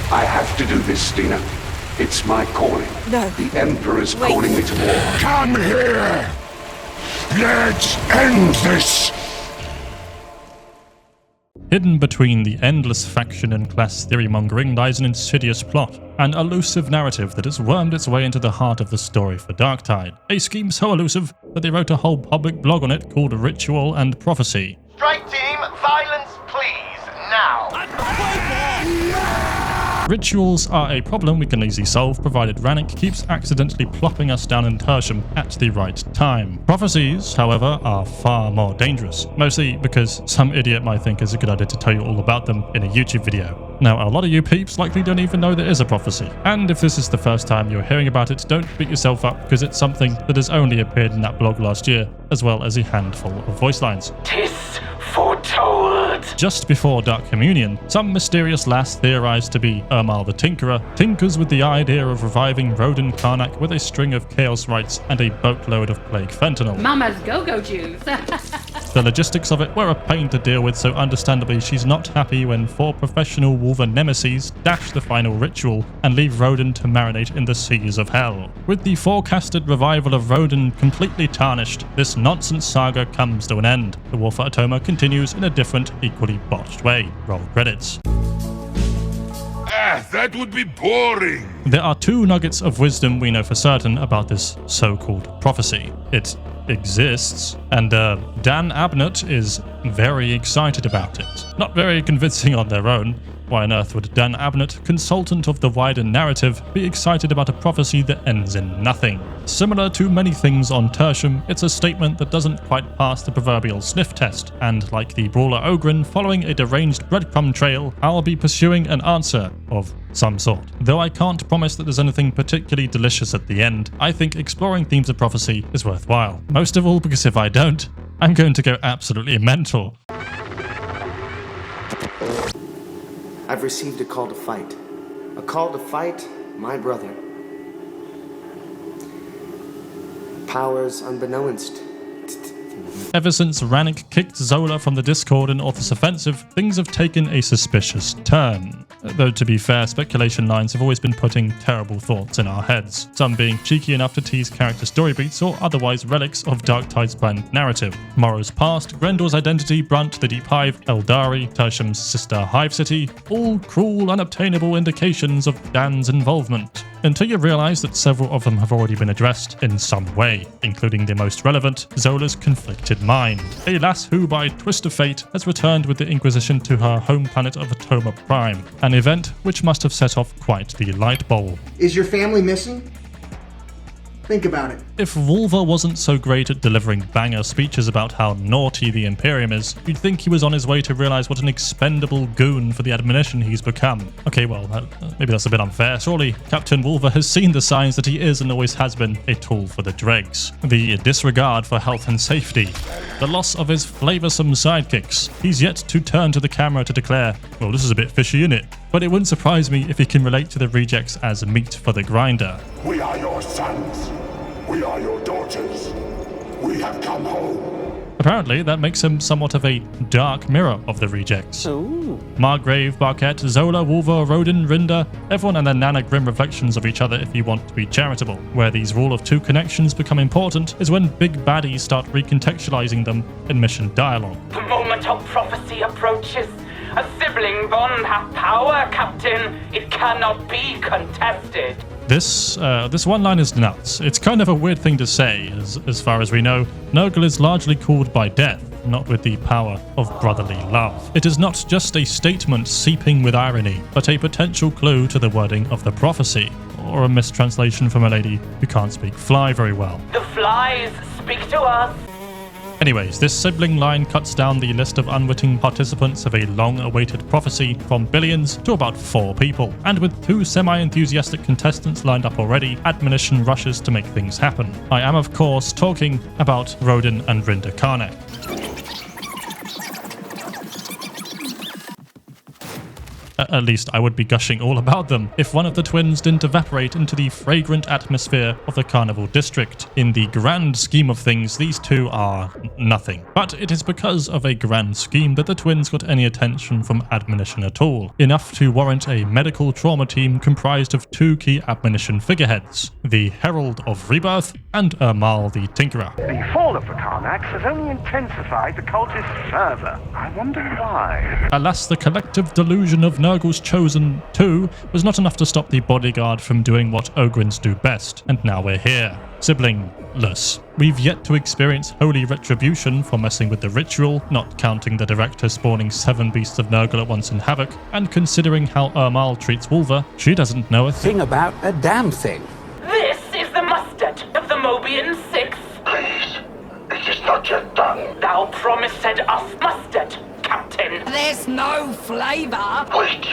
I have to do this, Stina. It's my calling. No. The Emperor's calling me to war. Come here! Let's end this! Hidden between the endless faction and class theory-mongering lies an insidious plot, an elusive narrative that has wormed its way into the heart of the story for Darktide. A scheme so elusive that they wrote a whole public blog on it called Ritual and Prophecy. Strike team, violence please, now! Rituals are a problem we can easily solve provided Rannick keeps accidentally plopping us down in tertium at the right time. Prophecies, however, are far more dangerous, mostly because some idiot might think it's a good idea to tell you all about them in a YouTube video. Now, a lot of you peeps likely don't even know there is a prophecy, and if this is the first time you're hearing about it, don't beat yourself up because it's something that has only appeared in that blog last year, as well as a handful of voice lines. 'Tis foretold! Just before Dark Communion, some mysterious lass theorized to be Ermal the Tinkerer tinkers with the idea of reviving Rodan Karnak with a string of chaos rites and a boatload of plague fentanyl. Mama's go-go juice. The logistics of it were a pain to deal with, so understandably she's not happy when 4 professional Wolver nemesis dash the final ritual and leave Rodan to marinate in the seas of hell. With the forecasted revival of Rodan completely tarnished, this nonsense saga comes to an end. The war for Atoma continues in a different, equally botched way. Roll credits. That would be boring. There are 2 nuggets of wisdom we know for certain about this so-called prophecy. It exists, and Dan Abnett is very excited about it. Not very convincing on their own. Why on earth would Dan Abnett, consultant of the wider narrative, be excited about a prophecy that ends in nothing? Similar to many things on Tertium, it's a statement that doesn't quite pass the proverbial sniff test, and like the Brawler Ogren following a deranged breadcrumb trail, I'll be pursuing an answer of some sort. Though I can't promise that there's anything particularly delicious at the end, I think exploring themes of prophecy is worthwhile. Most of all because if I don't, I'm going to go absolutely mental. I've received a call to fight. A call to fight my brother. Powers unbeknownst. Ever since Rannick kicked Zola from the Discord in Orthus Offensive, things have taken a suspicious turn. Though to be fair, speculation lines have always been putting terrible thoughts in our heads, some being cheeky enough to tease character story beats or otherwise relics of Darktide's planned narrative. Morrow's past, Grendor's identity, Brunt, the Deep Hive, Eldari, Tertium's sister Hive City, all cruel, unobtainable indications of Dan's involvement. Until you realise that several of them have already been addressed in some way, including the most relevant, Zola's conflicted mind. A lass who, by twist of fate, has returned with the Inquisition to her home planet of Atoma Prime, an event which must have set off quite the light bulb. Is your family missing? Think about it. If Wolver wasn't so great at delivering banger speeches about how naughty the Imperium is, you'd think he was on his way to realise what an expendable goon for the admonition he's become. Okay, well, maybe that's a bit unfair. Surely Captain Wolver has seen the signs that he is and always has been a tool for the dregs. The disregard for health and safety. The loss of his flavoursome sidekicks. He's yet to turn to the camera to declare, well, this is a bit fishy, innit? But it wouldn't surprise me if he can relate to the rejects as meat for the grinder. We are your sons. We are your daughters. We have come home. Apparently, that makes him somewhat of a dark mirror of the rejects. Ooh. Margrave, Barquette, Zola, Wolver, Rodan, Rinda, everyone and their nana grim reflections of each other if you want to be charitable. Where these rule of 2 connections become important is when big baddies start recontextualizing them in mission dialogue. The moment of prophecy approaches. A sibling bond hath power, Captain. It cannot be contested. This one line is nuts. It's kind of a weird thing to say, as far as we know. Nurgle is largely called by death, not with the power of brotherly love. It is not just a statement seeping with irony, but a potential clue to the wording of the prophecy, or a mistranslation from a lady who can't speak fly very well. The flies speak to us. Anyways, this sibling line cuts down the list of unwitting participants of a long-awaited prophecy from billions to about 4 people. And with 2 semi-enthusiastic contestants lined up already, admonition rushes to make things happen. I am, of course, talking about Rodan and Rinda Karnak. At least I would be gushing all about them if one of the twins didn't evaporate into the fragrant atmosphere of the Carnival District. In the grand scheme of things, these two are nothing. But it is because of a grand scheme that the twins got any attention from admonition at all. Enough to warrant a medical trauma team comprised of two key admonition figureheads, the Herald of Rebirth and Ermal the Tinkerer. The fall of the Karnax has only intensified the cultists further. I wonder why. Alas, the collective delusion of Nurgle's Chosen 2 was not enough to stop the bodyguard from doing what Ogrins do best, and now we're here. Siblingless. We've yet to experience holy retribution for messing with the ritual, not counting the director spawning 7 beasts of Nurgle at once in Havoc, and considering how Ermal treats Wolva, she doesn't know a thing about a damn thing. This is the mustard of the Mobian Six. Please, it is not yet done. Thou promised us mustard, Captain. There's no flavour. Wait.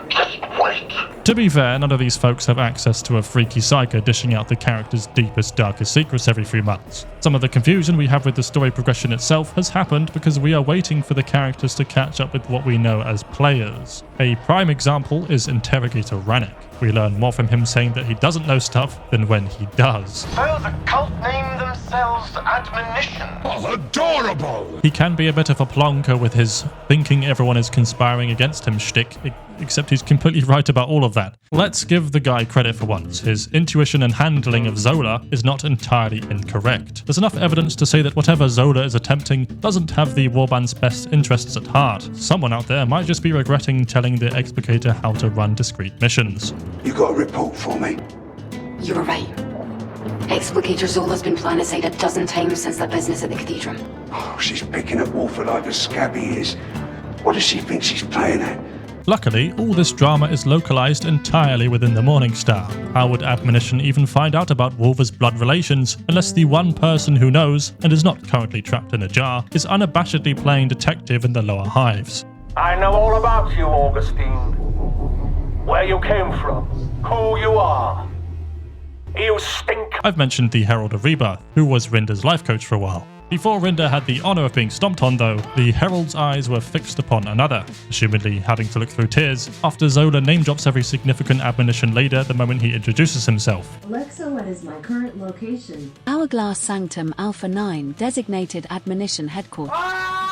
Just wait. To be fair, none of these folks have access to a freaky psyker dishing out the character's deepest, darkest secrets every few months. Some of the confusion we have with the story progression itself has happened because we are waiting for the characters to catch up with what we know as players. A prime example is Interrogator Rannick. We learn more from him saying that he doesn't know stuff than when he does. So the cult name themselves Admonition. Oh, adorable! He can be a bit of a plonker with his thinking everyone is conspiring against him shtick, except he's completely right about all of that. Let's give the guy credit for once. His intuition and handling of Zola is not entirely incorrect. There's enough evidence to say that whatever Zola is attempting doesn't have the Warband's best interests at heart. Someone out there might just be regretting telling the Explicator how to run discreet missions. You got a report for me? You were right. Explicator Zola's been planet-side 12 times since that business at the Cathedral. Oh, she's picking at Wolford like a scabby is. What does she think she's playing at? Luckily, all this drama is localized entirely within the Morningstar. How would Admonition even find out about Wolva's blood relations unless the one person who knows, and is not currently trapped in a jar, is unabashedly playing detective in the lower hives? I know all about you, Augustine. Where you came from, who you are. You stink. I've mentioned the Herald of Rebirth, who was Rinda's life coach for a while. Before Rinda had the honour of being stomped on though, the Herald's eyes were fixed upon another, assumedly having to look through tears, after Zola name drops every significant admonition leader the moment he introduces himself. Alexa, what is my current location? Hourglass Sanctum Alpha 9, designated admonition headquarters.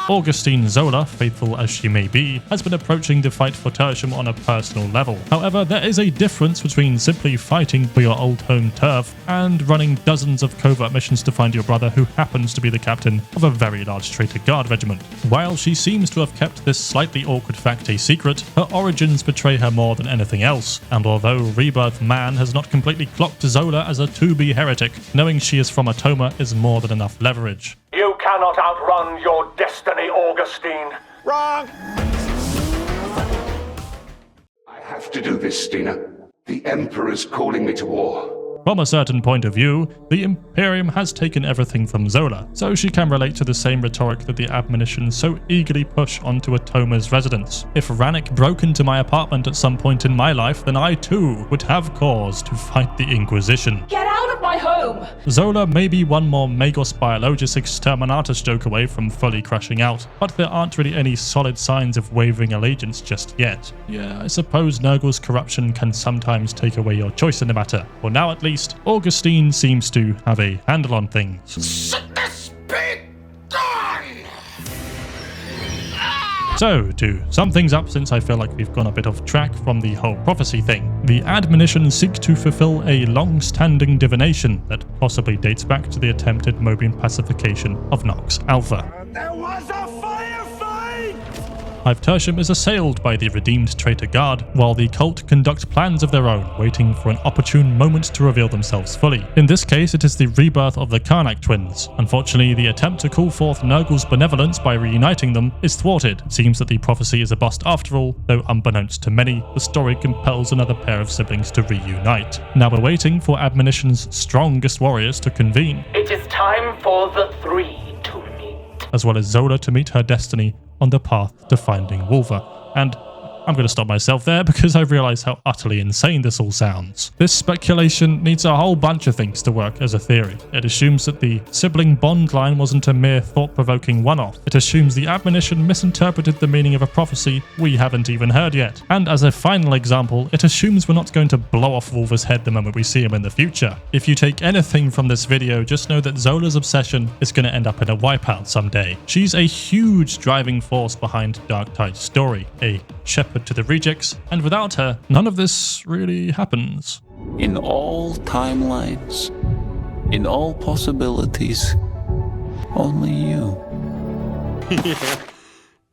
Augustine Zola, faithful as she may be, has been approaching the fight for Tertium on a personal level. However, there is a difference between simply fighting for your old home turf and running dozens of covert missions to find your brother who happens to be the captain of a very large traitor guard regiment. While she seems to have kept this slightly awkward fact a secret, her origins betray her more than anything else, and although Rebirth Man has not completely clocked Zola as a to-be heretic, knowing she is from Atoma is more than enough leverage. You cannot outrun your destiny, Augustine. Wrong! I have to do this, Stina. The Emperor's calling me to war. From a certain point of view, the Imperium has taken everything from Zola, so she can relate to the same rhetoric that the admonitions so eagerly push onto Atoma's residents. If Rannick broke into my apartment at some point in my life, then I too would have cause to fight the Inquisition. Get out of my home! Zola may be one more Magos Biologus Exterminatus joke away from fully crashing out, but there aren't really any solid signs of wavering allegiance just yet. Yeah, I suppose Nurgle's corruption can sometimes take away your choice in the matter. For now at least, Augustine seems to have a handle on things. Sickness be gone! So, to sum things up, since I feel like we've gone a bit off track from the whole prophecy thing, the admonition seek to fulfill a long-standing divination that possibly dates back to the attempted Mobian pacification of Nox Alpha. There was a firefight! Hive Tertium is assailed by the redeemed traitor guard, while the cult conduct plans of their own, waiting for an opportune moment to reveal themselves fully. In this case, it is the rebirth of the Karnak twins. Unfortunately, the attempt to call forth Nurgle's benevolence by reuniting them is thwarted. It seems that the prophecy is a bust after all, though unbeknownst to many, the story compels another pair of siblings to reunite. Now we're waiting for Admonition's strongest warriors to convene. It is time for the three to meet. As well as Zola to meet her destiny on the path to finding Wolva. And I'm going to stop myself there because I realize how utterly insane this all sounds. This speculation needs a whole bunch of things to work as a theory. It assumes that the sibling bond line wasn't a mere thought-provoking one-off. It assumes the admonition misinterpreted the meaning of a prophecy we haven't even heard yet. And as a final example, it assumes we're not going to blow off Wolver's head the moment we see him in the future. If you take anything from this video, just know that Zola's obsession is going to end up in a wipeout someday. She's a huge driving force behind Darktide's story, a shepherd to the rejects, and without her, none of this really happens. In all timelines, in all possibilities, only you.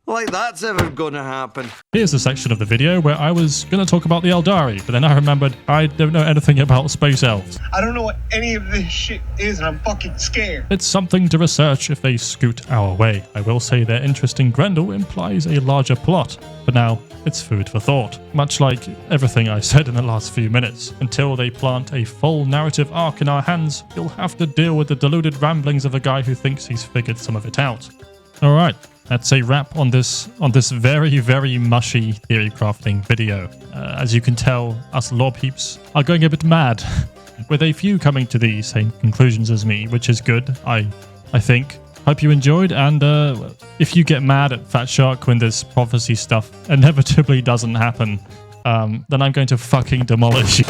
Like that's ever gonna happen. Here's a section of the video where I was going to talk about the Eldari, but then I remembered I don't know anything about space elves. I don't know what any of this shit is and I'm fucking scared. It's something to research if they scoot our way. I will say their interest in Grendel implies a larger plot. For now, it's food for thought. Much like everything I said in the last few minutes. Until they plant a full narrative arc in our hands, you'll have to deal with the deluded ramblings of a guy who thinks he's figured some of it out. Alright. That's a wrap on this very, very mushy theory crafting video. As you can tell, us lore peeps are going a bit mad, with a few coming to the same conclusions as me, which is good, I think. Hope you enjoyed, and if you get mad at Fat Shark when this prophecy stuff inevitably doesn't happen, then I'm going to fucking demolish you.